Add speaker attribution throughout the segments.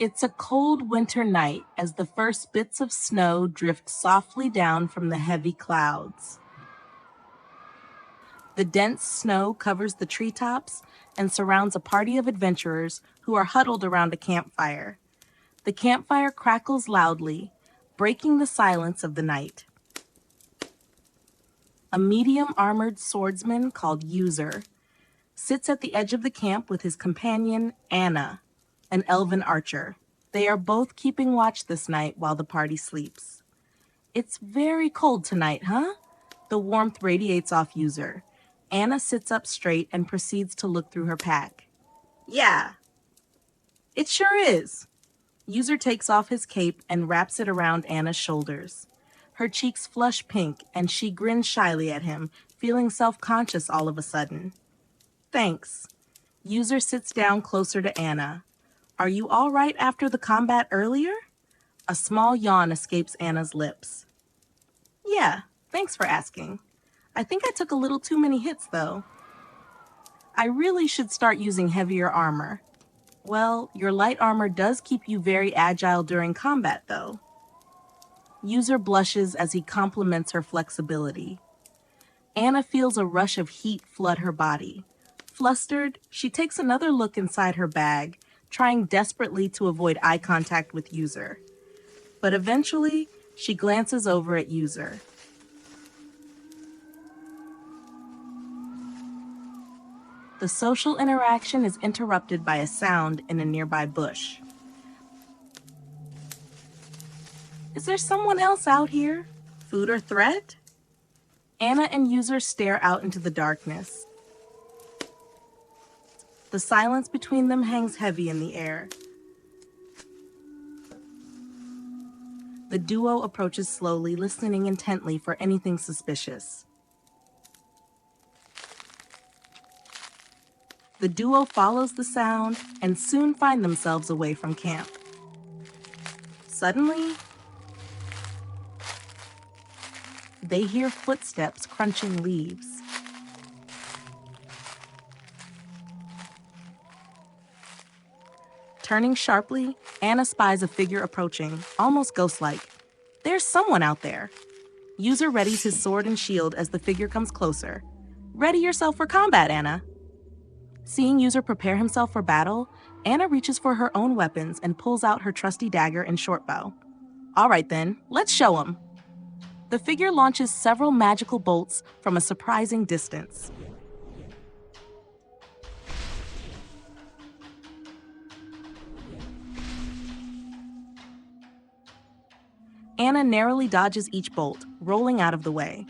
Speaker 1: It's a cold winter night as the first bits of snow drift softly down from the heavy clouds. The dense snow covers the treetops and surrounds a party of adventurers who are huddled around a campfire. The campfire crackles loudly, breaking the silence of the night. A medium-armored swordsman called User sits at the edge of the camp with his companion, Anna, an elven archer. They are both keeping watch this night while the party sleeps. It's very cold tonight, huh? The warmth radiates off User. Anna sits up straight and proceeds to look through her pack. Yeah, it sure is. User takes off his cape and wraps it around Anna's shoulders. Her cheeks flush pink and she grins shyly at him, feeling self-conscious all of a sudden. Thanks. User sits down closer to Anna. Are you all right after the combat earlier? A small yawn escapes Anna's lips. Yeah, thanks for asking. I think I took a little too many hits, though. I really should start using heavier armor. Well, your light armor does keep you very agile during combat, though. User blushes as he compliments her flexibility. Anna feels a rush of heat flood her body. Flustered, she takes another look inside her bag, trying desperately to avoid eye contact with User. But eventually, she glances over at User. The social interaction is interrupted by a sound in a nearby bush. Is there someone else out here? Food or threat? Anna and User stare out into the darkness. The silence between them hangs heavy in the air. The duo approaches slowly, listening intently for anything suspicious. The duo follows the sound and soon find themselves away from camp. Suddenly, they hear footsteps crunching leaves. Turning sharply, Anna spies a figure approaching, almost ghost-like. There's someone out there. User readies his sword and shield as the figure comes closer. Ready yourself for combat, Anna. Seeing User prepare himself for battle, Anna reaches for her own weapons and pulls out her trusty dagger and shortbow. All right then, let's show him. The figure launches several magical bolts from a surprising distance. Anna narrowly dodges each bolt, rolling out of the way.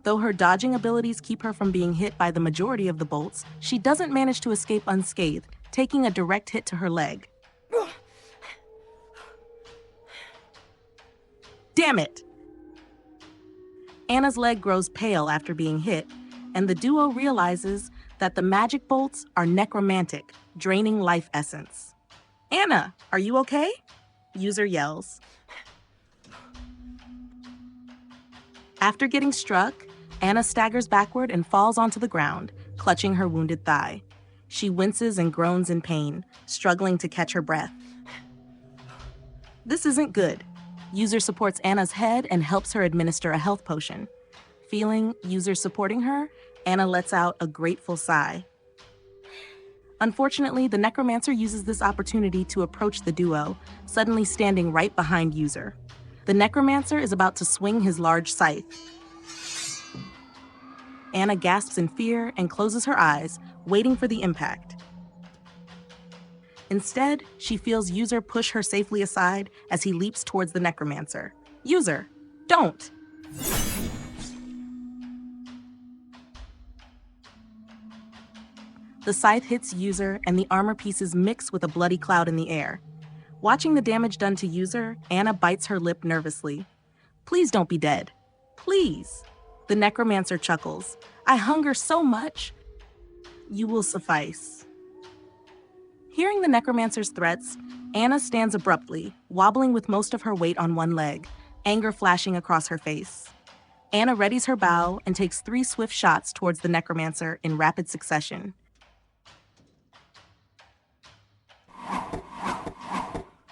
Speaker 1: Though her dodging abilities keep her from being hit by the majority of the bolts, she doesn't manage to escape unscathed, taking a direct hit to her leg. Damn it! Anna's leg grows pale after being hit, and the duo realizes that the magic bolts are necromantic, draining life essence. Anna, are you okay? User yells. After getting struck, Anna staggers backward and falls onto the ground, clutching her wounded thigh. She winces and groans in pain, struggling to catch her breath. This isn't good. User supports Anna's head and helps her administer a health potion. Feeling User supporting her, Anna lets out a grateful sigh. Unfortunately, the necromancer uses this opportunity to approach the duo, suddenly standing right behind User. The necromancer is about to swing his large scythe. Anna gasps in fear and closes her eyes, waiting for the impact. Instead, she feels User push her safely aside as he leaps towards the necromancer. User, don't! The scythe hits User and the armor pieces mix with a bloody cloud in the air. Watching the damage done to User, Anna bites her lip nervously. Please don't be dead. Please. The necromancer chuckles. I hunger so much. You will suffice. Hearing the necromancer's threats, Anna stands abruptly, wobbling with most of her weight on one leg, anger flashing across her face. Anna readies her bow and takes 3 swift shots towards the necromancer in rapid succession.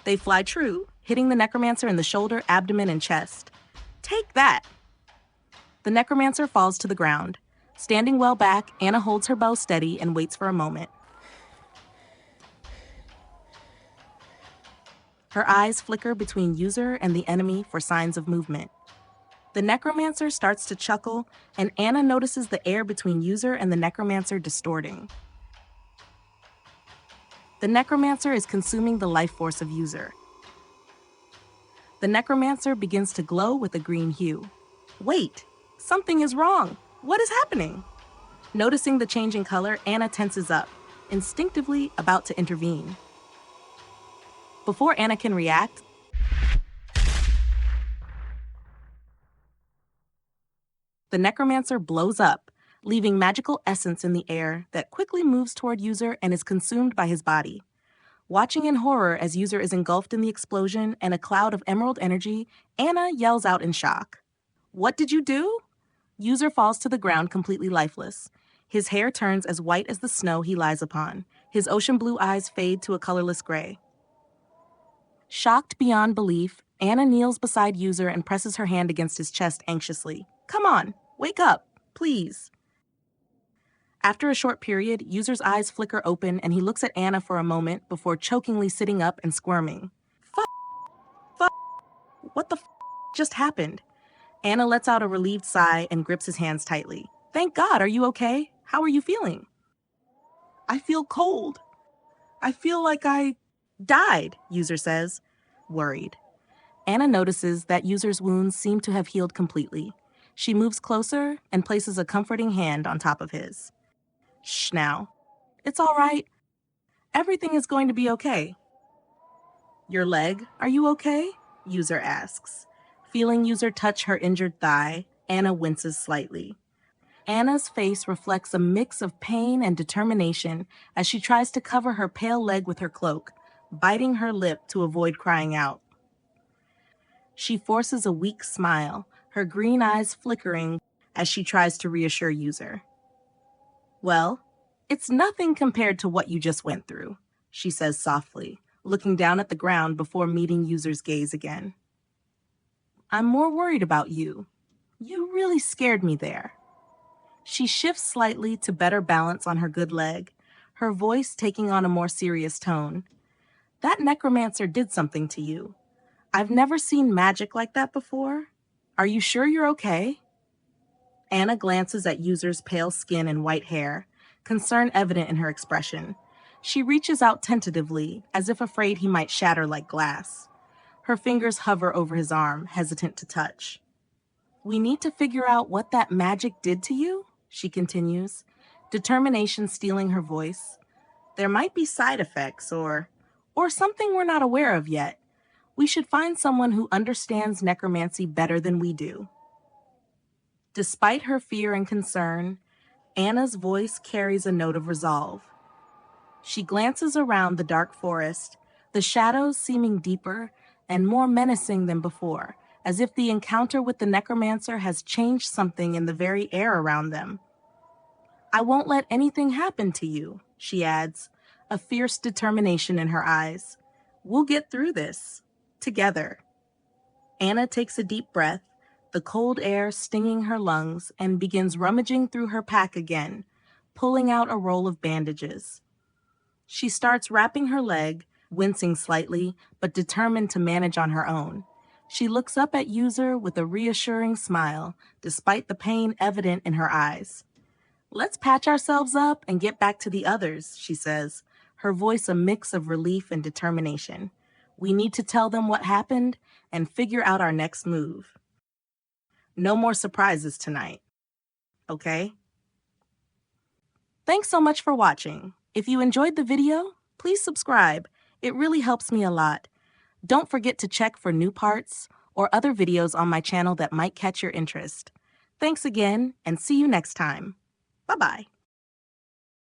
Speaker 1: They fly true, hitting the necromancer in the shoulder, abdomen, and chest. Take that! The necromancer falls to the ground. Standing well back, Anna holds her bow steady and waits for a moment. Her eyes flicker between user and the enemy for signs of movement. The necromancer starts to chuckle, and Anna notices the air between user and the necromancer distorting. The necromancer is consuming the life force of user. The necromancer begins to glow with a green hue. Wait, something is wrong. What is happening? Noticing the change in color, Anna tenses up, instinctively about to intervene. Before Anna can react, the necromancer blows up, leaving magical essence in the air that quickly moves toward user and is consumed by his body. Watching in horror as user is engulfed in the explosion and a cloud of emerald energy, Anna yells out in shock. What did you do? User falls to the ground completely lifeless. His hair turns as white as the snow he lies upon. His ocean blue eyes fade to a colorless gray. Shocked beyond belief, Anna kneels beside user and presses her hand against his chest anxiously. Come on, wake up, please. After a short period, user's eyes flicker open and he looks at Anna for a moment before chokingly sitting up and squirming. What the just happened? Anna lets out a relieved sigh and grips his hands tightly. Thank God, are you okay? How are you feeling? I feel cold. I feel like I died, user says, worried. Anna notices that user's wounds seem to have healed completely. She moves closer and places a comforting hand on top of his. Shh now. It's all right. Everything is going to be okay. Your leg, are you okay? User asks. Feeling user touch her injured thigh, Anna winces slightly. Anna's face reflects a mix of pain and determination as she tries to cover her pale leg with her cloak, biting her lip to avoid crying out. She forces a weak smile, her green eyes flickering as she tries to reassure user. Well, it's nothing compared to what you just went through, she says softly, looking down at the ground before meeting user's gaze again. I'm more worried about you. You really scared me there. She shifts slightly to better balance on her good leg, her voice taking on a more serious tone. That necromancer did something to you. I've never seen magic like that before. Are you sure you're okay? Anna glances at user's pale skin and white hair, concern evident in her expression. She reaches out tentatively, as if afraid he might shatter like glass. Her fingers hover over his arm, hesitant to touch. We need to figure out what that magic did to you, she continues, determination stealing her voice. There might be side effects or something we're not aware of yet. We should find someone who understands necromancy better than we do. Despite her fear and concern, Anna's voice carries a note of resolve. She glances around the dark forest, the shadows seeming deeper and more menacing than before, as if the encounter with the necromancer has changed something in the very air around them. I won't let anything happen to you, she adds, a fierce determination in her eyes. We'll get through this, together. Anna takes a deep breath, the cold air stinging her lungs, and begins rummaging through her pack again, pulling out a roll of bandages. She starts wrapping her leg, wincing slightly, but determined to manage on her own. She looks up at user with a reassuring smile, despite the pain evident in her eyes. Let's patch ourselves up and get back to the others, she says, her voice a mix of relief and determination. We need to tell them what happened and figure out our next move. No more surprises tonight, okay? Thanks so much for watching. If you enjoyed the video, please subscribe. It really helps me a lot. Don't forget to check for new parts or other videos on my channel that might catch your interest. Thanks again, and see you next time. Bye-bye.